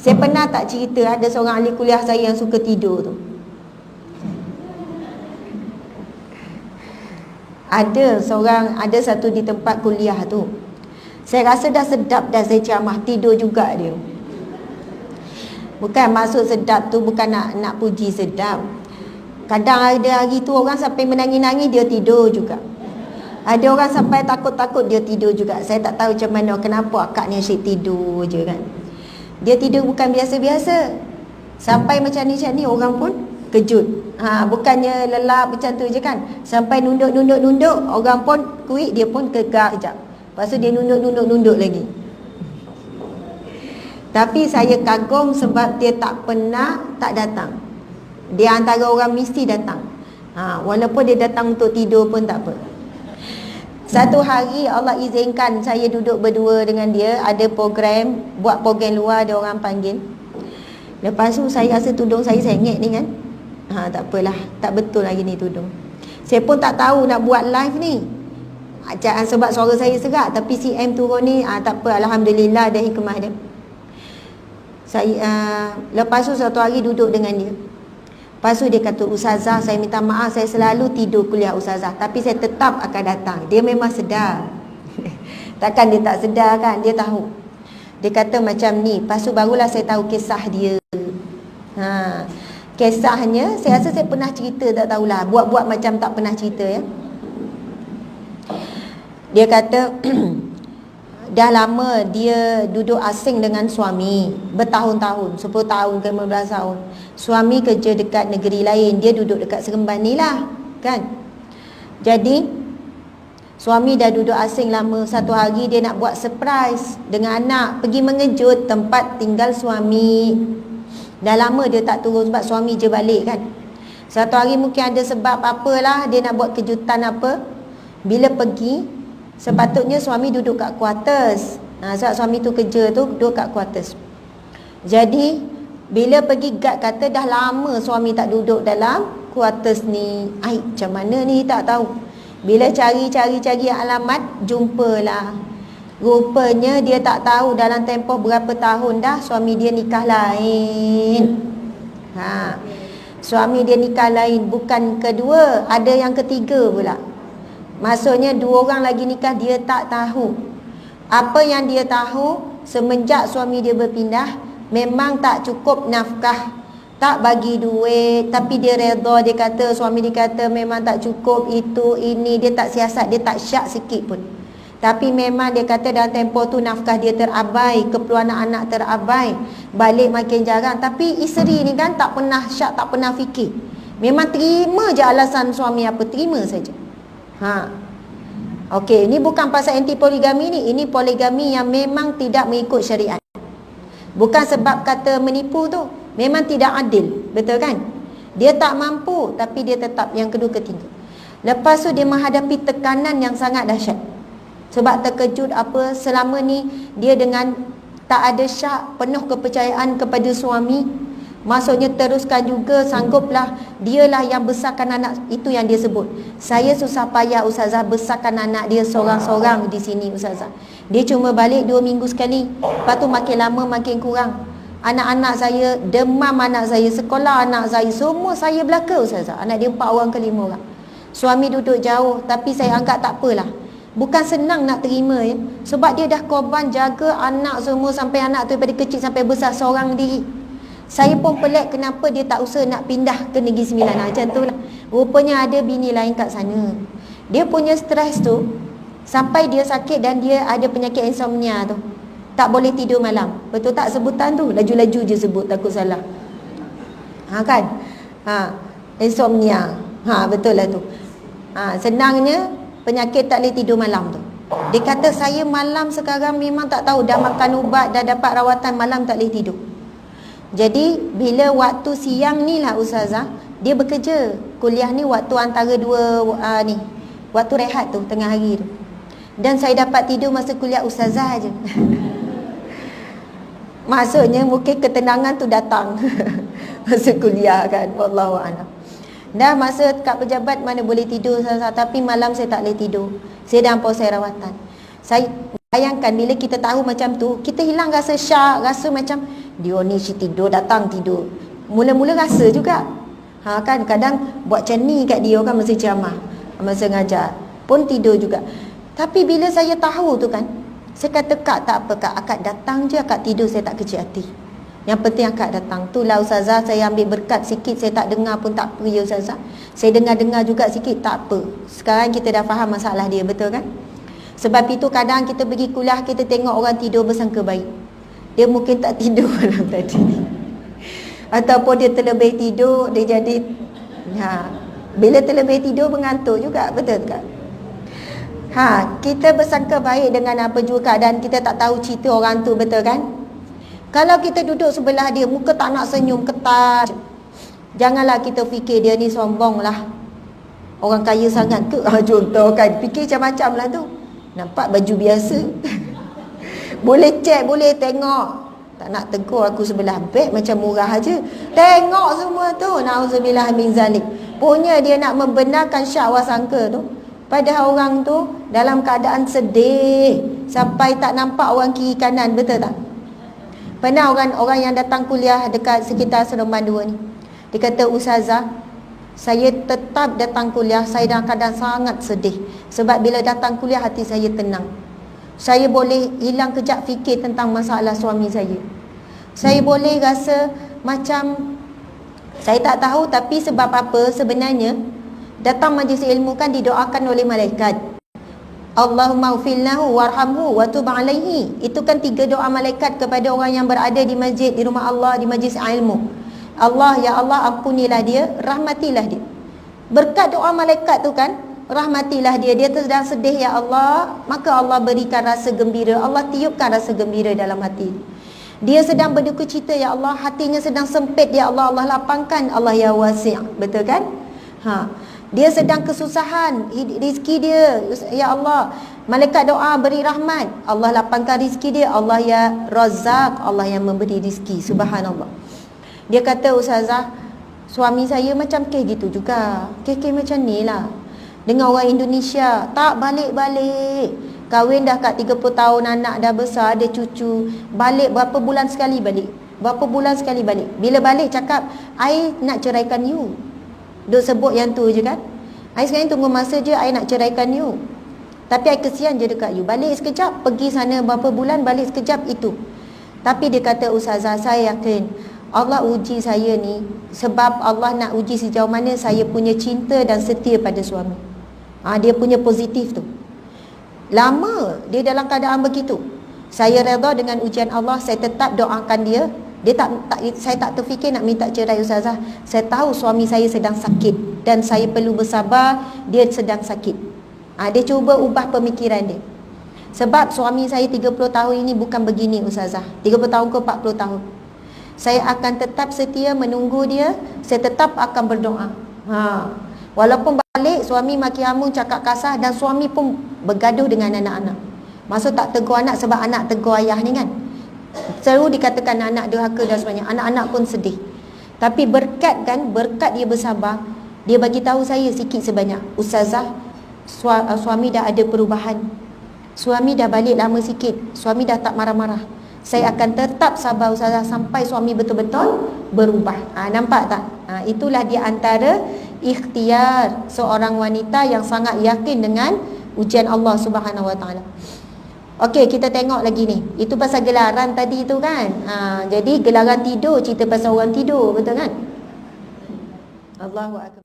Saya pernah tak cerita ada seorang ahli kuliah saya yang suka tidur tu. Ada satu di tempat kuliah tu. Saya rasa dah sedap dah saya ceramah, tidur juga dia. Bukan maksud sedap tu bukan nak puji sedap. Kadang ada hari tu orang sampai menangis-nangis dia tidur juga. Ada orang sampai takut-takut dia tidur juga. Saya tak tahu macam mana, kenapa akak ni asyik tidur je kan. Dia tidur bukan biasa-biasa. Sampai macam ni orang pun kejut. Bukannya lelap macam tu je kan. Sampai nunduk, orang pun kuik, dia pun gegar sekejap. Lepas tu dia nunduk lagi. Tapi saya kagum sebab dia tak pernah tak datang. Dia antara orang mesti datang. Walaupun dia datang untuk tidur pun tak apa. Satu hari Allah izinkan saya duduk berdua dengan dia. Ada program, buat program luar, ada orang panggil. Lepas tu saya rasa tudung saya sengit ni kan. Tak apalah, tak betul lagi ni tudung. Saya pun tak tahu nak buat live ni. Sebab suara saya serak. Tapi CM turun ni, tak apa, Alhamdulillah ada hikmah dia. Lepas tu satu hari duduk dengan dia. Lepas tu dia kata, Ustazah saya minta maaf, saya selalu tidur kuliah Ustazah, tapi saya tetap akan datang. Dia memang sedar. Takkan dia tak sedar kan, dia tahu. Dia kata macam ni. Lepas tu barulah saya tahu kisah dia. Kisahnya saya rasa saya pernah cerita, tak tahulah, buat-buat macam tak pernah cerita ya. Dia kata dah lama dia duduk asing dengan suami, bertahun-tahun, 10 tahun ke 15 tahun. Suami kerja dekat negeri lain, dia duduk dekat Seremban ni lah kan. Jadi suami dah duduk asing lama. Satu hari dia nak buat surprise dengan anak, pergi mengejut tempat tinggal suami. Dah lama dia tak turun sebab suami je balik kan. Satu hari mungkin ada sebab apalah, dia nak buat kejutan apa. Bila pergi, sepatutnya suami duduk kat quarters. Sebab suami tu kerja tu duduk kat quarters. Jadi bila pergi, guard kata dah lama suami tak duduk dalam quarters ni. Macam mana ni tak tahu. Bila cari alamat, jumpalah. Rupanya dia tak tahu dalam tempoh berapa tahun dah suami dia nikah lain. Suami dia nikah lain, bukan kedua, ada yang ketiga pula. Maksudnya 2 orang lagi nikah, dia tak tahu. Apa yang dia tahu, semenjak suami dia berpindah, memang tak cukup nafkah, tak bagi duit, tapi dia redha. Dia kata, suami dia kata memang tak cukup itu, ini, dia tak siasat, dia tak syak sikit pun. Tapi memang dia kata dalam tempoh tu nafkah dia terabai, keperluan anak terabai, balik makin jarang. Tapi isteri ni kan tak pernah syak, tak pernah fikir. Memang terima je alasan suami apa, terima saja. Okey, ini bukan pasal anti poligami ni, ini poligami yang memang tidak mengikut syariat. Bukan sebab kata menipu tu, memang tidak adil, betul kan? Dia tak mampu, tapi dia tetap yang kedua ketiga. Lepas tu dia menghadapi tekanan yang sangat dahsyat. Sebab terkejut apa, selama ni dia dengan tak ada syak, penuh kepercayaan kepada suami. Maksudnya teruskan juga, sangguplah, dialah yang besarkan anak. Itu yang dia sebut, saya susah payah Ustazah besarkan anak dia seorang-seorang di sini Ustazah. Dia cuma balik 2 minggu sekali. Lepas tu makin lama makin kurang. Anak-anak saya, demam anak saya, sekolah anak saya, semua saya belaka Ustazah. Anak dia 4 orang ke 5 orang. Suami duduk jauh, tapi saya anggap tak apalah. Bukan senang nak terima ya. Sebab dia dah korban jaga anak semua, sampai anak tu daripada kecil sampai besar seorang diri. Saya pun pelik kenapa dia tak usaha nak pindah ke Negeri Sembilan. Macam tu lah. Rupanya ada bini lain kat sana. Dia punya stres tu sampai dia sakit dan dia ada penyakit insomnia tu. Tak boleh tidur malam. Betul tak sebutan tu? Laju-laju je sebut, takut salah. Kan? Insomnia. Betul lah tu. Senangnya penyakit tak boleh tidur malam tu. Dia kata saya malam sekarang memang tak tahu, dah makan ubat, dah dapat rawatan, malam tak boleh tidur. Jadi bila waktu siang ni lah Ustazah, dia bekerja. Kuliah ni waktu antara 2 ni, waktu rehat tu, tengah hari tu. Dan saya dapat tidur masa kuliah Ustazah je. Maksudnya mungkin ketenangan tu datang masa kuliah kan, wallahu a'lam. Dah masa kat pejabat mana boleh tidur Ustazah, tapi malam saya tak boleh tidur. Saya dalam proses rawatan. Saya bayangkan bila kita tahu macam tu, kita hilang rasa syak, rasa macam Dia ni si tidur, datang tidur. Mula-mula rasa juga. Kan kadang buat macam ni kat dia kan masa ceramah, masa ngajar pun tidur juga. Tapi bila saya tahu tu kan, saya kata kak tak apa kak, akak datang je, akak tidur, saya tak kecil hati. Yang penting akak datang. Itulah ustazah, saya ambil berkat sikit, saya tak dengar pun tak apa ya ustazah. Saya dengar-dengar juga sikit, tak apa. Sekarang kita dah faham masalah dia, betul kan? Sebab itu kadang kita pergi kuliah, kita tengok orang tidur bersangka baik. Dia mungkin tak tidur malam tadi. Ataupun dia terlebih tidur, dia jadi bila terlebih tidur mengantuk juga, betul tak? Kita bersangka baik dengan apa juga keadaan, kita tak tahu cerita orang tu, betul kan? Kalau kita duduk sebelah dia, muka tak nak senyum, ketat, janganlah kita fikir dia ni sombong lah, orang kaya sangat ke. Contoh kan, fikir macam-macam lah tu. Nampak baju biasa. Boleh cek, boleh tengok. Tak nak tegur aku sebelah beg macam murah aja. Tengok semua tu. Na'udzubillah min zalik. Punya dia nak membenarkan syak wasangka tu. Padahal orang tu dalam keadaan sedih sampai tak nampak orang kiri kanan, betul tak? Pernah orang yang datang kuliah dekat sekitar Seremban 2 ni, dia kata, ustazah, saya tetap datang kuliah, saya dalam keadaan sangat sedih. Sebab bila datang kuliah hati saya tenang. Saya boleh hilang kejap fikir tentang masalah suami saya. Saya boleh rasa macam saya tak tahu, tapi sebab apa sebenarnya datang majlis ilmu kan didoakan oleh malaikat. Allahumma ufilnahu warhamhu wa tub alaihi. Itu kan 3 doa malaikat kepada orang yang berada di masjid, di rumah Allah, di majlis ilmu. Allah, ya Allah, ampunilah dia, rahmatilah dia. Berkat doa malaikat tu kan, rahmatilah dia. Dia sedang sedih, ya Allah, maka Allah berikan rasa gembira. Allah tiupkan rasa gembira dalam hati. Dia sedang berduka cita, ya Allah, hatinya sedang sempit, ya Allah, Allah lapangkan. Allah ya wasi', betul kan? Dia sedang kesusahan, rizki dia, ya Allah, malaikat doa beri rahmat, Allah lapangkan rizki dia. Allah ya Razzaq, Allah yang memberi rizki. Subhanallah. Dia kata, ustazah, suami saya macam gitu juga, macam ni lah, dengan orang Indonesia, tak balik-balik. Kahwin dah kat 30 tahun, anak dah besar, ada cucu, balik berapa bulan sekali balik, berapa bulan sekali balik. Bila balik cakap, I nak ceraikan you. Duk sebut yang tu je kan. I sekarang tunggu masa je, I nak ceraikan you. Tapi I kesian je dekat you. Balik sekejap, pergi sana berapa bulan, balik sekejap, itu. Tapi dia kata, ustazah, saya yakin Allah uji saya ni sebab Allah nak uji sejauh mana saya punya cinta dan setia pada suami. Dia punya positif tu. Lama dia dalam keadaan begitu. Saya redha dengan ujian Allah, saya tetap doakan dia. Saya tak terfikir nak minta cerai, ustazah. Saya tahu suami saya sedang sakit dan saya perlu bersabar, dia sedang sakit. Dia cuba ubah pemikiran dia. Sebab suami saya 30 tahun ini bukan begini, ustazah. 30 tahun ke 40 tahun. Saya akan tetap setia menunggu dia, saya tetap akan berdoa. Walaupun balik suami maki hamun, cakap kasar, dan suami pun bergaduh dengan anak-anak. Maksud tak tegur anak sebab anak tegur ayah ni kan. Selalu dikatakan anak derhaka dan sebagainya. Anak-anak pun sedih. Tapi berkat kan, berkat dia bersabar, dia bagi tahu saya sikit sebanyak, ustazah, suami dah ada perubahan. Suami dah balik lama sikit. Suami dah tak marah-marah. Saya akan tetap sabar, ustazah, sampai suami betul-betul berubah. Nampak tak? Itulah di antara ikhtiar seorang wanita yang sangat yakin dengan ujian Allah Subhanahu Wa Taala. Okey, kita tengok lagi ni. Itu pasal gelaran tadi tu kan. Jadi gelaran tidur, cerita pasal orang tidur, betul kan? Allahu akbar.